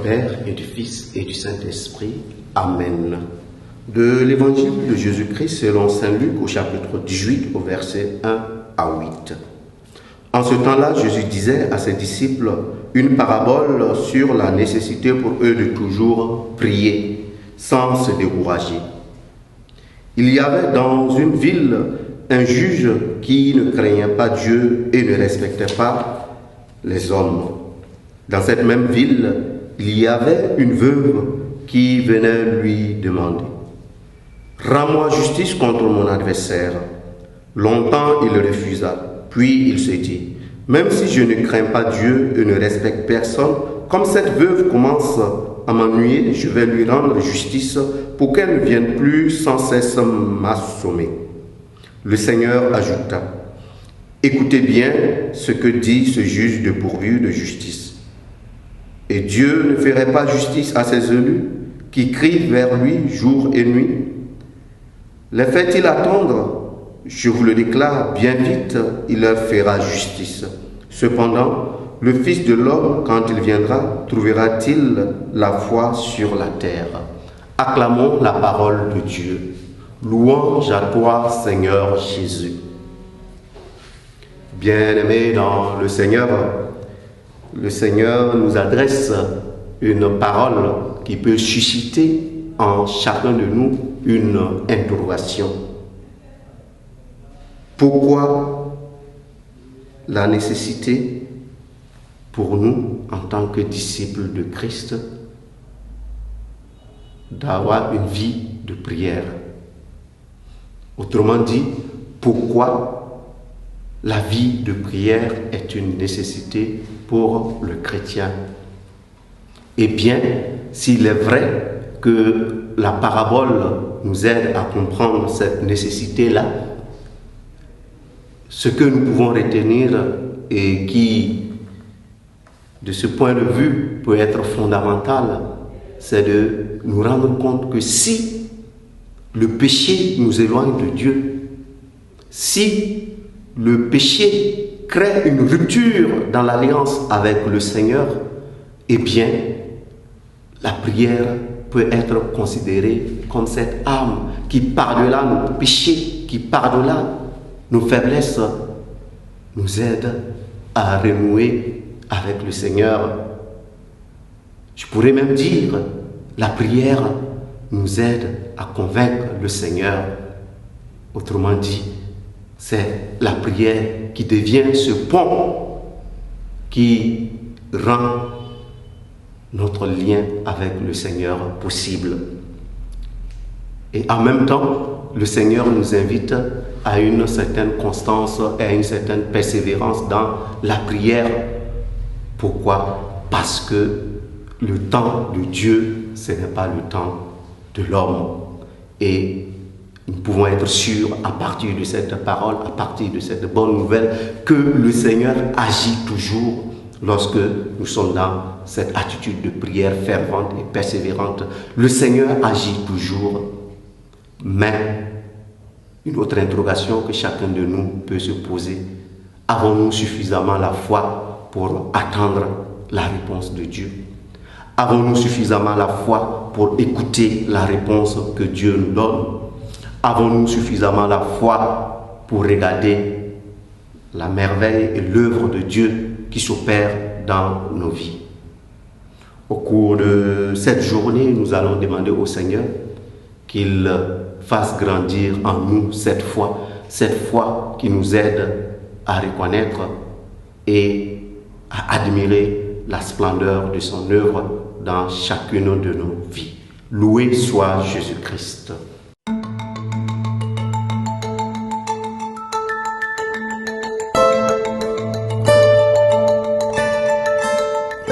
Père et du Fils et du Saint-Esprit. Amen. De l'Évangile de Jésus-Christ selon saint Luc au chapitre 18 au verset 1 à 8. En ce temps-là, Jésus disait à ses disciples une parabole sur la nécessité pour eux de toujours prier sans se décourager. Il y avait dans une ville un juge qui ne craignait pas Dieu et ne respectait pas les hommes. Dans cette même ville, il y avait une veuve qui venait lui demander « Rends-moi justice contre mon adversaire ». Longtemps il refusa, puis il se dit « Même si je ne crains pas Dieu et ne respecte personne, comme cette veuve commence à m'ennuyer, je vais lui rendre justice pour qu'elle ne vienne plus sans cesse m'assommer. » Le Seigneur ajouta « Écoutez bien ce que dit ce juge dépourvu de justice. Et Dieu ne ferait pas justice à ses élus qui crient vers lui jour et nuit? Les fait-il attendre? Je vous le déclare, bien vite, il leur fera justice. Cependant, le Fils de l'homme, quand il viendra, trouvera-t-il la foi sur la terre? » Acclamons la parole de Dieu. Louange à toi, Seigneur Jésus. Bien-aimés dans le Seigneur nous adresse une parole qui peut susciter en chacun de nous une interrogation. Pourquoi la nécessité pour nous, en tant que disciples de Christ, d'avoir une vie de prière? Autrement dit, pourquoi la vie de prière est une nécessité pour le chrétien? Eh bien, s'il est vrai que la parabole nous aide à comprendre cette nécessité-là, ce que nous pouvons retenir et qui, de ce point de vue, peut être fondamental, c'est de nous rendre compte que si le péché nous éloigne de Dieu, si le péché crée une rupture dans l'alliance avec le Seigneur, eh bien, la prière peut être considérée comme cette âme qui, par-delà nos péchés, qui, par-delà nos faiblesses, nous aide à renouer avec le Seigneur. Je pourrais même dire, la prière nous aide à convaincre le Seigneur. Autrement dit, c'est la prière qui devient ce pont qui rend notre lien avec le Seigneur possible. Et en même temps, le Seigneur nous invite à une certaine constance et à une certaine persévérance dans la prière. Pourquoi? Parce que le temps de Dieu, ce n'est pas le temps de l'homme. Et nous pouvons être sûrs, à partir de cette parole, à partir de cette bonne nouvelle, que le Seigneur agit toujours lorsque nous sommes dans cette attitude de prière fervente et persévérante. Le Seigneur agit toujours, mais une autre interrogation que chacun de nous peut se poser: avons-nous suffisamment la foi pour attendre la réponse de Dieu? Avons-nous suffisamment la foi pour écouter la réponse que Dieu nous donne? Avons-nous suffisamment la foi pour regarder la merveille et l'œuvre de Dieu qui s'opère dans nos vies? Au cours de cette journée, nous allons demander au Seigneur qu'il fasse grandir en nous cette foi qui nous aide à reconnaître et à admirer la splendeur de son œuvre dans chacune de nos vies. Loué soit Jésus-Christ.